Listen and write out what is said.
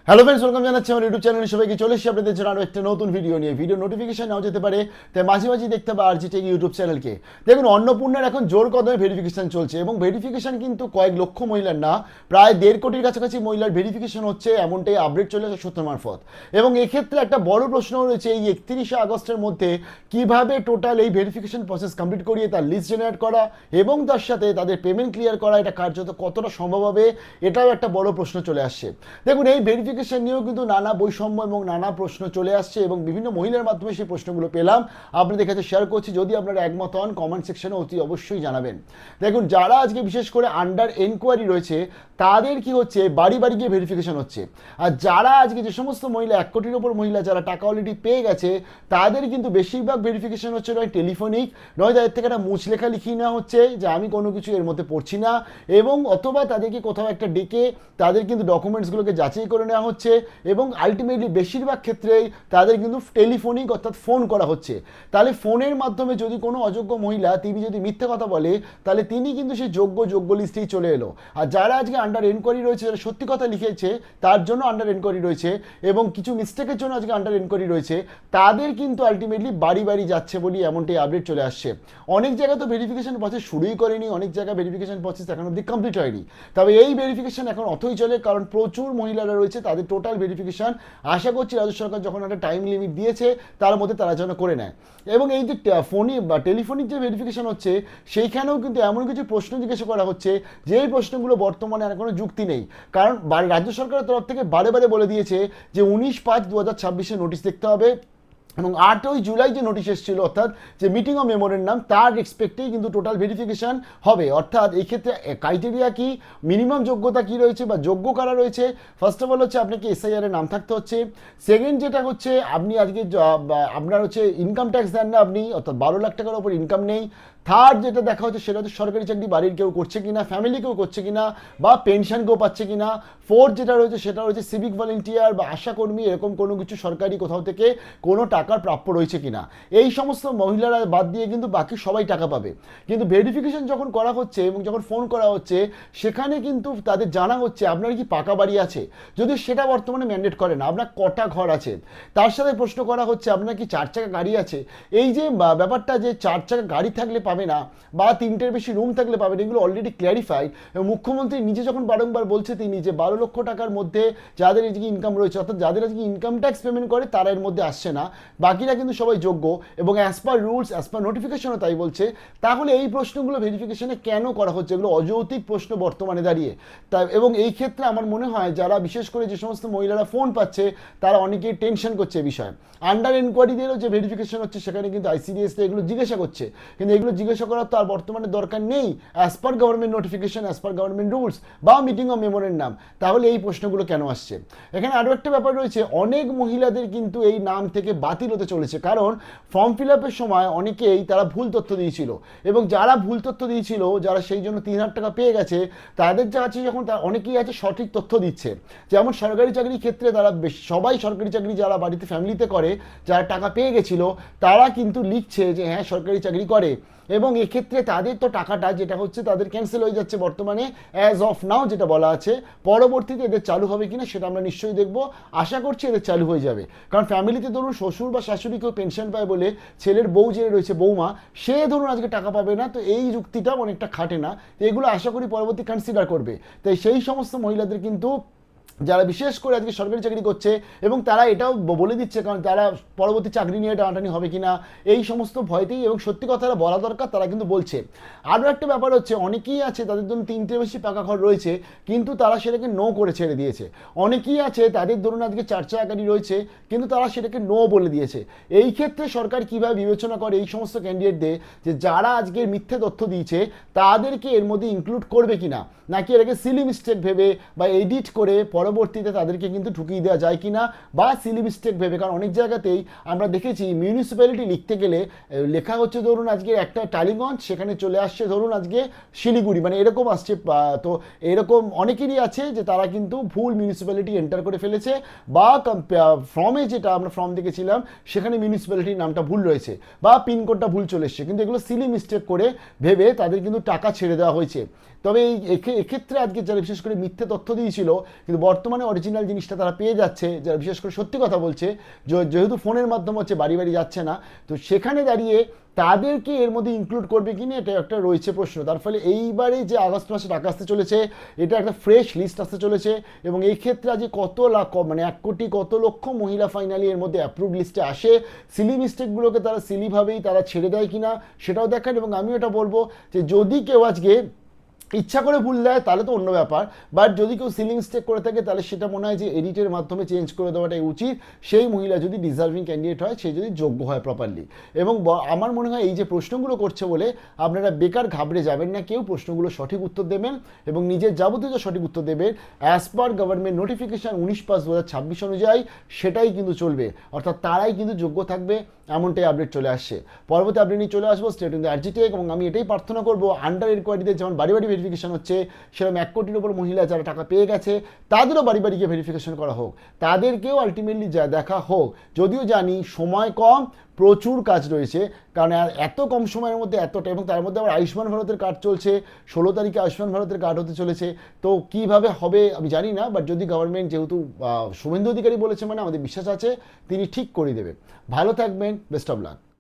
Hello friends, welcome জানাচ্ছি আমার YouTube চ্যানেলে সবাইকে। চলে এসেছি আপনাদের জন্য আরও একটা নতুন ভিডিও নিয়ে। ভিডিও নোটিফিকেশন নাও যেতে পারে, তাই মাঝে মাঝে দেখতে হবে আরজি টেক ইউটিউব চ্যানেলকে। দেখুন, অন্নপূর্ণার এখন জোর কদমে ভেরিফিকেশন চলছে এবং ভেরিফিকেশন কিন্তু কয়েক লক্ষ মহিলার না, প্রায় 1.5 কোটির কাছাকাছি মহিলার ভেরিফিকেশন হচ্ছে, এমনটাই আপডেট চলে আসে সূত্র মারফত। এবং এক্ষেত্রে একটা বড় প্রশ্ন রয়েছে, এই 31শে আগস্টের মধ্যে কিভাবে টোটাল এই ভেরিফিকেশন প্রসেস কমপ্লিট করিয়ে তার লিস্ট জেনারেট করা এবং তার সাথে তাদের পেমেন্ট ক্লিয়ার করা, এটা কার্যত কতটা সম্ভব হবে, এটাও একটা বড় প্রশ্ন চলে আসছে। দেখুন, এই ভেরিফিকেশন নিয়েও কিন্তু নানা বৈষম্য এবং নানা প্রশ্ন চলে আসছে এবং বিভিন্ন মহিলার মাধ্যমে সেই প্রশ্নগুলো পেলাম, আপনাদের কাছে শেয়ার করছি। যদি আপনারা একমত হন, কমেন্ট সেকশনে অতি অবশ্যই জানাবেন। দেখুন, যারা আজকে বিশেষ করে আন্ডার এনকোয়ারি রয়েছে তাদের কি হচ্ছে, বাড়ি বাড়ি গিয়ে ভেরিফিকেশন হচ্ছে। আর যারা আজকে যে সমস্ত মহিলা 1 কোটির ওপর মহিলা যারা টাকা অলরেডি পেয়ে গেছে, তাদের কিন্তু বেশিরভাগ ভেরিফিকেশন হচ্ছে নয় টেলিফোনিক, নয় তাদের থেকে একটা মুচলেখা লিখিয়ে নেওয়া হচ্ছে যে আমি কোনো কিছু এর মধ্যে পড়ছি না, এবং অথবা তাদেরকে কোথাও একটা ডেকে তাদের কিন্তু ডকুমেন্টসগুলোকে যাচাই করে নেওয়া হচ্ছে এবং আলটিমেটলি বেশিরভাগ ক্ষেত্রেই তাদের কিন্তু টেলিফোনিক অর্থাৎ ফোন করা হচ্ছে। তাহলে ফোনের মাধ্যমে যদি কোনো অযোগ্য মহিলা তিনি যদি মিথ্যে কথা বলে, তাহলে তিনি কিন্তু সেই যোগ্য লিস্টেই চলে এলো। আর যারা আজকে আন্ডার এনকোয়ারি রয়েছে, যারা সত্যি কথা লিখেছে তার জন্য আন্ডার এনকোয়ারি রয়েছে এবং কিছু মিস্টেকের জন্য আজকে আন্ডার এনকোয়ারি রয়েছে, তাদের কিন্তু আলটিমেটলি বাড়ি বাড়ি যাচ্ছে বলে এমনটাই আপডেট চলে আসছে। অনেক জায়গায় তো ভেরিফিকেশন প্রসেস শুরুই করেনি, অনেক জায়গায় ভেরিফিকেশন প্রসেস এখন অব্দি কমপ্লিট হয়নি। তবে এই ভেরিফিকেশন এখন অথই চলে, কারণ প্রচুর মহিলারা রয়েছে, তাদের টোটাল ভেরিফিকেশন আশা করছি রাজ্য সরকার যখন একটা টাইম লিমিট দিয়েছে তার মধ্যে তারা যেন করে নেয়। এবং এই যে ফোনে বা টেলিফোনিক যে ভেরিফিকেশন হচ্ছে, সেইখানেও কিন্তু এমন কিছু প্রশ্ন জিজ্ঞাসা করা হচ্ছে যে এই প্রশ্নগুলো বর্তমানে আর কোনো যুক্তি নেই। কারণ রাজ্য সরকারের তরফ থেকে বারে বারে বলে দিয়েছে যে 19/5/2026 নোটিশ দেখতে হবে এবং 8ই জুলাই যে নোটিশ এসেছিল অর্থাৎ যে মিটিং অফ মেমোরেন্ডাম, তার রেসপেক্টেই কিন্তু টোটাল ভেরিফিকেশন হবে। অর্থাৎ এই ক্ষেত্রে ক্রাইটেরিয়া কি, মিনিমাম যোগ্যতা কি রয়েছে বা যোগ্য কারা রয়েছে। ফার্স্ট অফ অল হচ্ছে আপনাকে এসআইআর এর নাম থাকতে হচ্ছে। সেকেন্ড যেটা হচ্ছে, আপনি আজকে আপনার হচ্ছে ইনকাম ট্যাক্স দেন না আপনি, অর্থাৎ 12 লাখ টাকার উপর ইনকাম নেই। থার্ড যেটা দেখা হচ্ছে সেটা হচ্ছে সরকারি চাকরি বাড়ির কেউ করছে কিনা, ফ্যামিলি কেউ করছে কিনা, বা পেনশন কেউ পাচ্ছে কিনা। ফোর্থ যেটা রয়েছে সেটা হচ্ছে সিভিক ভলেন্টিয়ার বা আশাকর্মী, এরকম কোনো কিছু সরকারি কোথাও থেকে কোনো টাকার প্রাপ্য রয়েছে কিনা। এই সমস্ত মহিলারা বাদ দিয়ে কিন্তু বাকি সবাই টাকা পাবে। কিন্তু ভেরিফিকেশন যখন করা হচ্ছে এবং যখন ফোন করা হচ্ছে, সেখানে কিন্তু তাদের জানা হচ্ছে আপনার কি পাকা বাড়ি আছে, যদি সেটা বর্তমানে ম্যান্ডেট করে না, আপনার কটা ঘর আছে। তার সাথে প্রশ্ন করা হচ্ছে আপনার কি 4 চাকা গাড়ি আছে। এই যে ব্যাপারটা যে 4 চাকা গাড়ি থাকলে পাবে না বা 3টের বেশি রুম থাকলে পাবে না, এগুলো অলরেডি ক্ল্যারিফাইড। এবং মুখ্যমন্ত্রী নিজে যখন বারংবার বলছে তিনি যে 12 লক্ষ টাকার মধ্যে যাদের আজকে ইনকাম রয়েছে, অর্থাৎ যাদের আজকে ইনকাম ট্যাক্স পেমেন্ট করে তারা এর মধ্যে আসছে না, বাকিরা কিন্তু সবাই যোগ্য এবং as per rules as per নোটিফিকেশনও তাই বলছে। তাহলে এই প্রশ্নগুলো ভেরিফিকেশনে কেন করা হচ্ছে, এগুলো অযৌক্তিক প্রশ্ন বর্তমানে দাঁড়িয়ে। তাই এবং এই ক্ষেত্রে আমার মনে হয় যারা বিশেষ করে যে সমস্ত মহিলারা ফোন পাচ্ছে তারা অনেকেই টেনশন করছে বিষয়। আন্ডার এনকোয়ারিদেরও যে ভেরিফিকেশন হচ্ছে সেখানে কিন্তু আইসিডিএস এগুলো জিজ্ঞাসা করছে, কিন্তু এগুলো জিজ্ঞাসা করার তো আর বর্তমানে দরকার নেই as per government notification, as per government rules বা মিটিং অফ মেমোরেন্ডাম। তাহলে এই প্রশ্নগুলো কেন আসছে? এখানে আরও একটা ব্যাপার রয়েছে, অনেক মহিলাদের কিন্তু এই নাম থেকে বাতিল হতে চলেছে, কারণ ফর্ম ফিল আপের সময় অনেকেই তারা ভুল তথ্য দিয়েছিল এবং যারা ভুল তথ্য দিয়েছিল, যারা সেই জন্য 3,000 টাকা পেয়ে গেছে, তাদের যা আছে যখন অনেকেই আছে সঠিক তথ্য দিচ্ছে। যেমন সরকারি চাকরির ক্ষেত্রে তারা সবাই সরকারি চাকরি যারা বাড়িতে ফ্যামিলিতে করে, যারা টাকা পেয়ে গেছিল, তারা কিন্তু লিখছে যে হ্যাঁ সরকারি চাকরি করে এবং এক্ষেত্রে তাদের তো টাকাটা যেটা হচ্ছে তাদের ক্যান্সেল হয়ে যাচ্ছে বর্তমানে অ্যাজ অফ নাও যেটা বলা আছে। পরবর্তীতে এদের চালু হবে কিনা সেটা আমরা নিশ্চয়ই দেখব, আশা করছি এদের চালু হয়ে যাবে। কারণ ফ্যামিলিতে ধরুন শ্বশুর বা শাশুড়ি কেউ পেনশন পায় বলে ছেলের বউ যে রয়েছে বৌমা, সে ধরুন আজকে টাকা পাবে না, তো এই যুক্তিটাও অনেকটা খাটে না। তো এগুলো আশা করি পরবর্তী কনসিডার করবে। তাই সেই সমস্ত মহিলাদের কিন্তু যারা বিশেষ করে আজকে সরকারি চাকরি করছে এবং তারা এটাও বলে দিচ্ছে, কারণ তারা পরবর্তী চাকরি নিয়ে টানাটানি হবে কিনা এই সমস্ত ভয়তেই, এবং সত্যি কথাটা বলা দরকার, তারা কিন্তু বলছে। আরও একটা ব্যাপার হচ্ছে, অনেকেই আছে তাদের জন্য 3টের বেশি পাকা ঘর রয়েছে কিন্তু তারা সেটাকে নো করে ছেড়ে দিয়েছে। অনেকেই আছে তাদের ধরুন আজকে 4 চাকা গাড়ি রয়েছে কিন্তু তারা সেটাকে নো বলে দিয়েছে। এই ক্ষেত্রে সরকার কীভাবে বিবেচনা করে এই সমস্ত ক্যান্ডিডেটদের, যে যারা আজকে মিথ্যে তথ্য দিয়েছে তাদেরকে এর মধ্যে ইনক্লুড করবে কিনা, নাকি এটাকে সিলি মিস্টেক ভেবে বা এডিট করে পরবর্তীতে তাদেরকে কিন্তু ঢুকিয়ে দেওয়া যায় কিনা, বা সিলি মিস্টেক ভেবে। কারণ অনেক জায়গাতেই আমরা দেখেছি মিউনিসিপ্যালিটি লিখতে গেলে লেখা হচ্ছে ধরুন আজকে একটা টালিগঞ্জ, সেখানে চলে আসছে ধরুন আজকে শিলিগুড়ি, মানে এরকম আসছে। তো এরকম অনেকেরই আছে যে তারা কিন্তু ভুল মিউনিসিপ্যালিটি এন্টার করে ফেলেছে, বা ফর্মে যেটা আমরা ফর্ম দেখেছিলাম সেখানে মিউনিসিপ্যালিটির নামটা ভুল রয়েছে বা পিনকোডটা ভুল চলে এসছে, কিন্তু এগুলো সিলি মিস্টেক করে ভেবে তাদের কিন্তু টাকা ছেড়ে দেওয়া হয়েছে। তবে এই এক্ষেত্রে আজকে যারা বিশেষ করে মিথ্যে তথ্য দিয়েছিল, কিন্তু বর্তমানে অরিজিনাল জিনিসটা তারা পেয়ে যাচ্ছে, যারা বিশেষ করে সত্যি কথা বলছে, যেহেতু ফোনের মাধ্যমে হচ্ছে, বাড়ি বাড়ি যাচ্ছে না, তো সেখানে দাঁড়িয়ে তাদেরকে এর মধ্যে ইনক্লুড করবে কিনা এটা একটা রয়েছে প্রশ্ন। তার ফলে এইবারে যে আগস্ট মাসে টাকা আসতে চলেছে, এটা একটা ফ্রেশ লিস্ট আসতে চলেছে, এবং এই ক্ষেত্রে আজ কত লাখ, মানে 1 কোটি কত লক্ষ মহিলা ফাইনালি এর মধ্যে অ্যাপ্রুভ লিস্টে আসে, সিলি মিস্টেকগুলোকে তারা সিলিভাবেই তারা ছেড়ে দেয় কিনা সেটাও দেখেন। এবং আমি এটা বলবো যে যদি কেউ আজকে ইচ্ছা করে ভুল দেয় তাহলে তো অন্য ব্যাপার, বাট যদি কেউ সিলিং মিস্টেক করে থাকে তাহলে সেটা মনে হয় যে এডিটের মাধ্যমে চেঞ্জ করে দেওয়াটাই উচিত, সেই মহিলা যদি ডিজার্ভিং ক্যান্ডিডেট হয়, সে যদি যোগ্য হয় প্রপারলি। এবং আমার মনে হয় এই যে প্রশ্নগুলো করছে বলে আপনারা বেকার ঘাবড়ে যাবেন না, কেউ প্রশ্নগুলো সঠিক উত্তর দেবেন এবং নিজের যাবতীয় যে সঠিক উত্তর দেবেন অ্যাজ পার গভর্নমেন্ট নোটিফিকেশান 19/5/2026 অনুযায়ী সেটাই কিন্তু চলবে, অর্থাৎ তারাই কিন্তু যোগ্য থাকবে, এমনটাই আপডেট চলে আসছে। পরবর্তী আপডেট নিয়ে চলে আসবো state in the R G tech. এবং আমি এটাই প্রার্থনা করবো, আন্ডার এনকোয়ারিতে যেমন বাড়ি বাড়ি ভেরিফিকেশন হচ্ছে, সেরকম 1 কোটির উপর মহিলা যারা টাকা পেয়ে গেছে তাদেরও বাড়ি বাড়ি গিয়ে ভেরিফিকেশন করা হোক, তাদেরকেও আলটিমেটলি যা দেখা হোক। যদিও জানি সময় কম, প্রচুর কাজ রয়েছে, কারণ এত কম সময়ের মধ্যে এতটা, এবং তার মধ্যে আবার আয়ুষ্মান ভারতের কার্ড চলছে, 16 তারিখে আয়ুষ্মান ভারতের কার্ড হতে চলেছে, তো কিভাবে হবে আমি জানি না, বাট যদি গভর্নমেন্ট, যেহেতু শুভেন্দু অধিকারী বলেছে, মানে আমাদের বিশ্বাস আছে তিনি ঠিক করে দেবেন। ভালো থাকবেন, বেস্ট অফ লাক।